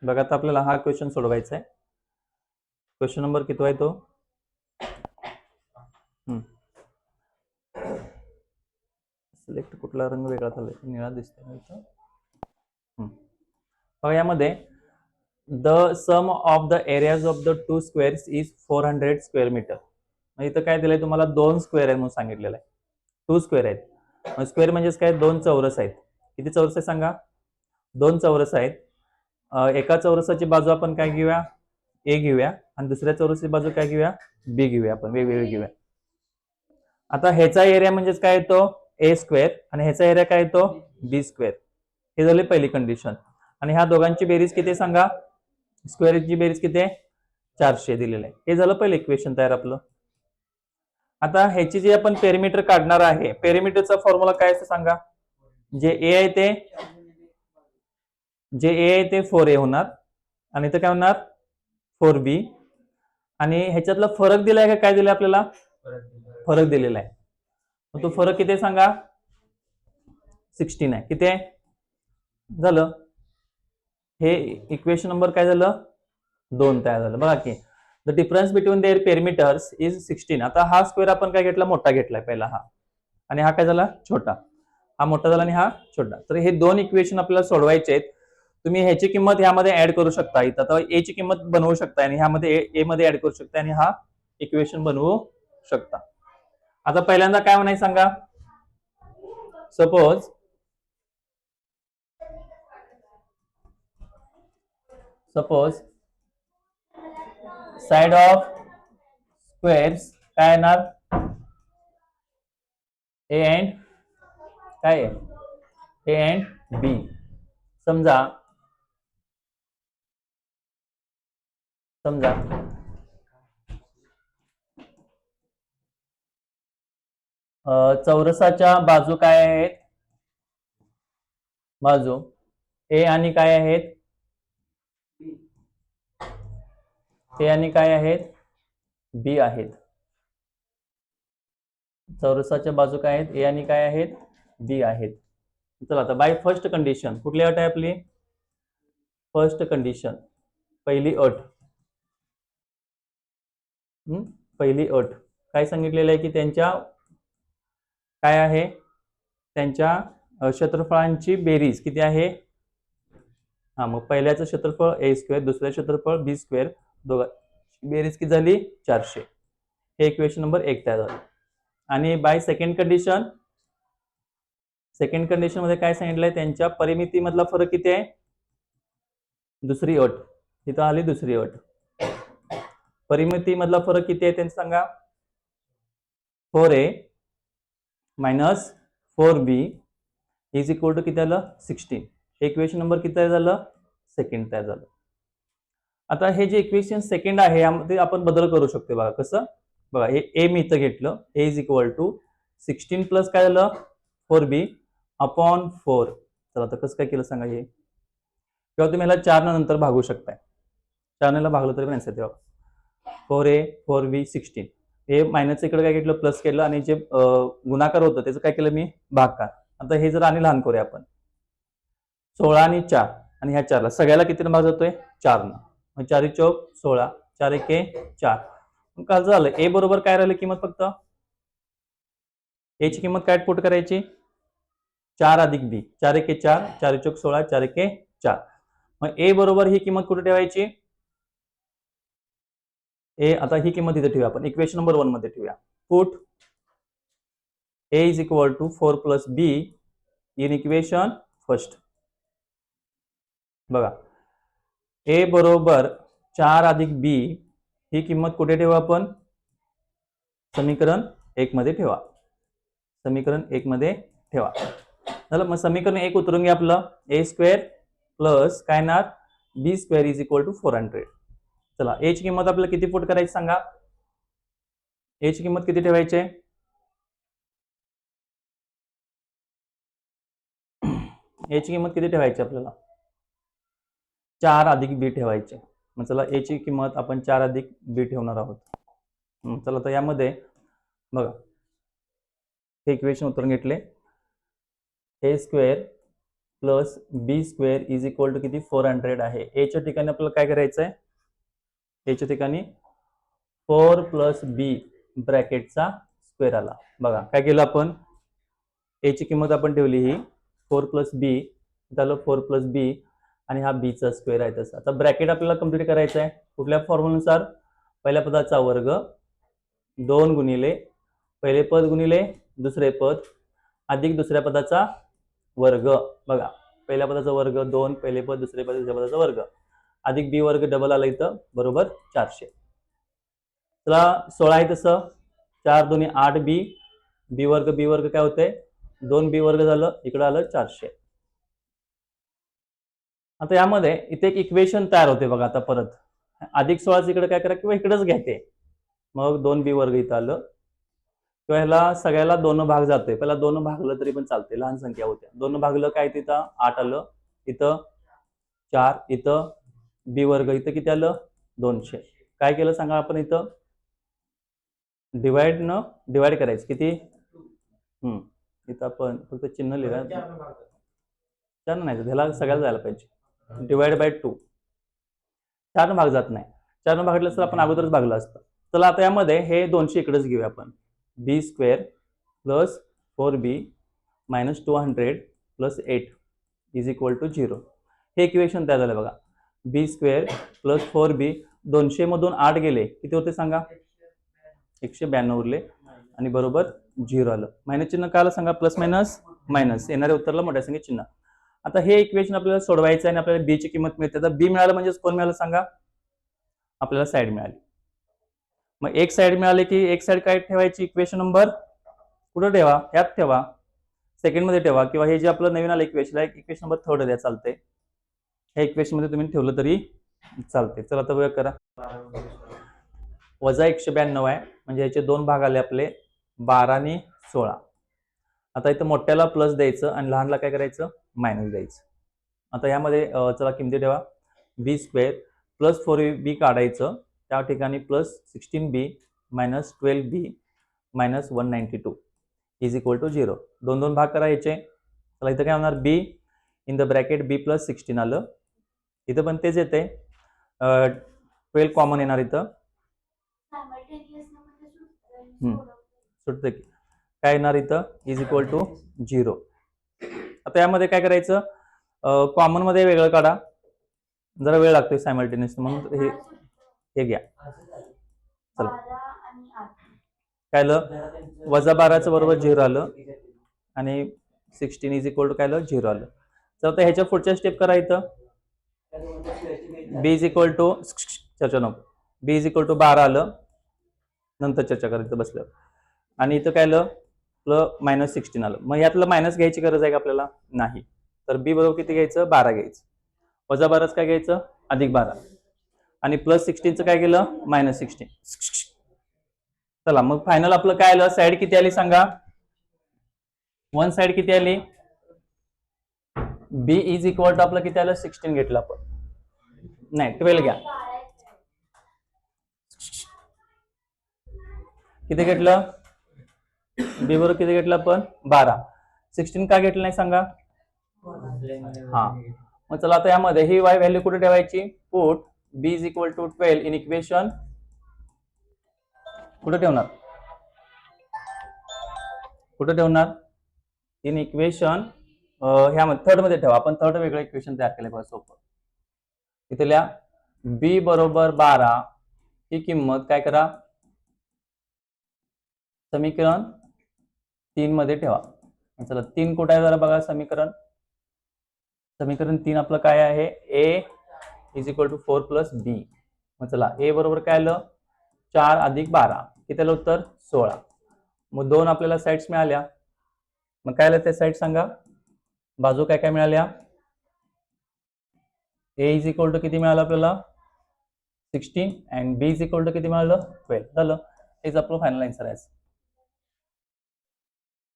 बघा आता आपल्याला हा क्वेश्चन सोडवायचा आहे. क्वेश्चन नंबर किती आहे तो? सिलेक्ट कुठला रंग वेगळा झाला, निळा दिसतोय इथं. बघा यामध्ये the sum of the areas of the two squares is 400 square metre. इथं काय दिलंय तुम्हाला, 2 स्क्वेअर आहे म्हणून सांगितलेलं आहे. 2 स्क्वेअर आहेत. स्क्वेअर म्हणजेच काय, 2 चौरस आहेत. किती चौरस आहे सांगा? 2 चौरस आहेत. एका चौरसाची बाजू आपण काय घेऊया, ए घेऊया, आणि दुसऱ्या चौरसाची बाजू काय घेऊया, बी घेऊया. आपण वेगवेगळे घेऊया. आता ह्याचा एरिया म्हणजेच काय येतो, ए स्क्वेअर, आणि ह्याचा एरिया काय येतो, बी स्क्वेअर. हे झाली पहिली कंडिशन. आणि ह्या दोघांची बेरीज किती सांगा, स्क्वेअरची बेरीज किती आहे, 400 दिलेलं आहे. हे झालं पहिलं इक्वेशन तयार आपलं. आता ह्याची जी आपण पेरिमीटर काढणार आहे, पेरिमीटरचा फॉर्म्युला काय असं सांगा. जे ए आहे ते 4a होणार, आणि इथं काय होणार 4b. आणि ह्याच्यातला फरक दिलाय का काय दिलाय आपल्याला, फरक दिलेला आहे. मग तो फरक किती सांगा, 16 आहे. किती आहे झालं, हे इक्वेशन नंबर काय झालं, 2 तयार झालं. बघा की the difference between their perimeters is 16. आता हा स्क्वेअर आपण काय घेतला, मोठा घेतलाय पहिला हा, आणि हा काय झाला छोटा. हा मोठा झाला आणि हा छोटा. तर हे 2 इक्वेशन आपल्याला सोडवायचे आहेत. तुम्ही ह्याची किंमत ह्यामध्ये ऍड करू शकता. इथं आता ए ची किंमत बनवू शकता आणि ह्यामध्ये ए मध्ये ऍड करू शकता आणि हा इक्वेशन बनवू शकता. आता पहिल्यांदा काय म्हणायचं सांगा, सपोज साइड ऑफ स्क्वेअर्स काय येणार, ए अँड काय आहे, ए अँड बी. समजा चौरसाच्या बाजू काय आहेत, बाजू ए आणि काय आहेत, ए आणि काय आहेत, बी आहेत. चौरसाच्या बाजू काय आहेत, ए आणि काय आहेत, बी आहेत. चला आता बाय फर्स्ट कंडिशन, कुठली अट आहे आपली, फर्स्ट कंडिशन, पहिली अट. पहिली अट काय सांगितलेलं आहे की त्यांच्या काय आहे, त्यांच्या क्षेत्रफळांची बेरीज किती आहे. हा, मग पहिल्याचं क्षेत्रफळ ए स्क्वेअर, दुसऱ्या क्षेत्रफळ बी स्क्वेअर, दोघांची बेरीज किती झाली, 400. हे इक्वेशन नंबर 1 तयार झालं. आणि बाय सेकंड कंडिशन मध्ये काय सांगितलंय, त्यांच्या परिमितीमधला फरक किती आहे, दुसरी अट. इथं आली दुसरी अट, परिमितीमधला फरक किती आहे त्यांचं सांगा, 4a minus 4b is equal to किती आलं, 16. इक्वेशन नंबर किती तयार झालं, सेकंड तयार झालं. आता हे जे इक्वेशन सेकंड आहे यामध्ये आपण बदल करू शकतो. बघा कसं, बघा हे ए मी इथं घेतलं, ए इज इक्वल टू 16 प्लस काय झालं 4b अपॉन 4. तर आता कसं काय केलं सांगा हे, किंवा तुम्ही ह्याला 4 नंतर भागू शकताय, 4 ला भागलं तरी पण असेल. तेव्हा 4a 4b 16, हे मायनस इकडे काय घेतलं, प्लस केलं, आणि जे गुणाकार होतं त्याचं काय केलं मी, भागाकार. आता हे जर आणि लहान करूया आपण, 16 आणि 4, आणि ह्या 4ला सगळ्याला किती भाग जातोय, 4 न. 4 चौक 16, 4 एके 4. मग काय झालं, ए बरोबर काय राहिलं किंमत, फक्त ए ची किंमत काय पुट करायची, 4 अधिक बी, 4 एके 4, 4 चौक 16, 4 एके 4. मग ए बरोबर ही किंमत कुठे ठेवायची, ए आता ही किंमत इथे ठेवूया आपण, इक्वेशन नंबर 1 मध्ये ठेवूया. Put a is equal to 4 plus b in equation first. बघा ए बरोबर 4 अधिक बी ही किंमत कुठे ठेवू आपण, समीकरण 1 मध्ये ठेवा, समीकरण 1 मध्ये ठेवा. झालं. मग समीकरण 1 उतरून घ्या आपलं, ए स्क्वेअर प्लस काय ना बी स्क्वेअर इज इक्वल टू 400. चला ए ची किंमत आपल्याला किती पुट करायची सांगा, ए ची किंमत किती ठेवायची, ए ची किंमत किती ठेवायची आपल्याला, 4 अधिक बी ठेवायचे. मग चला ए ची किंमत आपण 4 अधिक बी ठेवणार आहोत. चला तर यामध्ये बघा हे इक्वेशन उतरून घेतले, A square plus B square is equal to किती 400 आहे. एच्या ठिकाणी आपल्याला काय करायचं आहे, एच्या ठिकाणी 4 प्लस बी ब्रॅकेटचा स्क्वेअर आला. बघा काय केलं आपण, एची किंमत आपण ठेवली ही 4 प्लस बी, झालं 4 प्लस बी आणि हा बीचा स्क्वेअर आहे तसा. आता ब्रॅकेट आपल्याला कम्प्लीट करायचं आहे कुठल्या फॉर्म्युलानुसार, पहिल्या पदाचा वर्ग 2 गुणिले पहिले पद गुणिले दुसरे पद अधिक दुसऱ्या पदाचा वर्ग. बघा पहिल्या पदाचा वर्ग 2, पहिले पद दुसरे पद दुसऱ्या पदाचा वर्ग अधिक बी वर्ग डबल आला इथं बरोबर 400. चला 16 आहे तसं 4 2 8 बी, बी वर्ग काय होते 2 बी वर्ग झालं, इकडं आलं 400. आता यामध्ये इथे एक इक्वेशन तयार होते बघा. आता परत अधिक 16 इकडे काय करा किंवा इकडेच घ्यायचे, मग 2 बी वर्ग इथं आलं, किंवा ह्याला सगळ्याला 2 भाग जातोय, पहिला 2 भागलं तरी पण चालते, लहान संख्या होत्या. 2 भागलं काय तिथं 8 आलं, इथं 4, इथं बी वर्ग इथं किती आलं 200. काय केलं सांगा आपण, इथं डिवाइड करायचं किती, इथं आपण फक्त चिन्ह लिहिलं, 4 नाही ह्याला सगळ्याला जायला पाहिजे, डिवाइड बाय 2. 4 भाग जात नाही, 4 भागलं तर आपण अगोदरच भागलं असतं. चला आता यामध्ये हे 200 इकडेच घेऊया आपण, B square plus 4b minus 200 plus 8 is equal to 0. हे इक्वेशन तयार झालं बघा. बी स्क्वेअर प्लस 4b, 200 मधून 8 गेले किती होते सांगा, 192 उरले आणि बरोबर 0 आलं. मायनस चिन्ह काय आलं सांगा, प्लस मायनस मायनस, येणाऱ्या उत्तरला मोठ्या संख्येत चिन्ह. आता हे इक्वेशन आपल्याला सोडवायचं आहे आणि आपल्याला बी ची किंमत मिळते. तर बी मिळालं म्हणजे कोण मिळालं सांगा, आपल्याला साईड मिळाली. मग एक साईड मिळाली की एक साईड काय ठेवायची, इक्वेशन नंबर कुठं ठेवा, यात ठेवा, सेकंड मध्ये ठेवा, किंवा हे जे आपलं नवीन आलं इक्वेशन आहे इक्वेशन नंबर 3 द्या चालते, ह्या इक्वेशन मध्ये तुम्ही ठेवलं तरी चालते. चला आता बघा करा, वजा 192 आहे म्हणजे याचे 2 भाग आले आपले 12 आणि 16. आता इथं मोठ्याला प्लस द्यायचं आणि लहानला काय करायचं मायनस द्यायचं. आता यामध्ये चला किमती ठेवा, बी स्क्वेअर प्लस 4b काढायचं, त्या ठिकाणी plus 16b minus 12b minus 192 is equal to 0. 2 भाग करायचे. चला इथं काय होणार, b in the bracket b plus 16 आलं, इथं पण तेच येते, 12 कॉमन येणार इथं, सुटतं की काय येणार इथं इज इक्वल टू 0. आता यामध्ये काय करायचं, कॉमन मध्ये वेगळं काढा, जरा वेळ लागतोय सायमल्टेनियस म्हणून हे घ्या. चला काय आलं, वजा 12चं बरोबर 0 आलं आणि 16 इज इक्वल टू काय आलं 0 आलं. तर आता ह्याच्या पुढच्या स्टेप करा, इथं बी इज इक्वल टू चर्चा नको, बी इज इक्वल टू 12 आलं, नंतर चर्चा करायचं बसल्यावर, आणि इथं काय आलं प्लस मायनस 16 आलं. मग यातलं मायनस घ्यायची गरज आहे का आपल्याला, नाही. तर बी बरोबर किती घ्यायचं 12 घ्यायचं, वजा 12च काय घ्यायचं अधिक 12 आणि प्लस 16चं काय केलं मायनस 16. चला मग फायनल आपलं काय आलं, साइड किती आली सांगा, वन साइड किती आली, बी इज इक्वल टू आपलं किती आलं 16 घेतलं आपण, नाही 12 घ्या, किती घेतलं बी बरोबर किती घेतलं आपण 12, 16 का घेतलं नाही सांगा. हा मग चला आता यामध्ये ही y व्हॅल्यू कुठे ठेवायची, put b is equal to 12 in equation, कुठे ठेवणार इन इक्वेशन ह्यामध्ये थर्ड मध्ये ठेवा. आपण थर्ड वेगळं इक्वेशन तयार केलं बघा सोपं. इथल्या b बरोबर 12 ही किंमत काय करा, समीकरण 3 मध्ये ठेवा. चला 3 कुठे आहे जरा बघा, समीकरण 3 आपलं काय आहे, a इज इक्वल टू 4 प्लस b. मग चला a बरोबर काय आलं 4 अधिक 12 किती आलं उत्तर 16. मग 2 आपल्याला साइड्स मिळाल्या, मग काय आलं त्या साइड सांगा, बाजू काय काय मिळाल्या, a इज इक्वल टू किती मिळालं आपल्याला 16 and b is equal to किती मिळालं 12 झालं. हेच आपलं फायनल आन्सर आहे.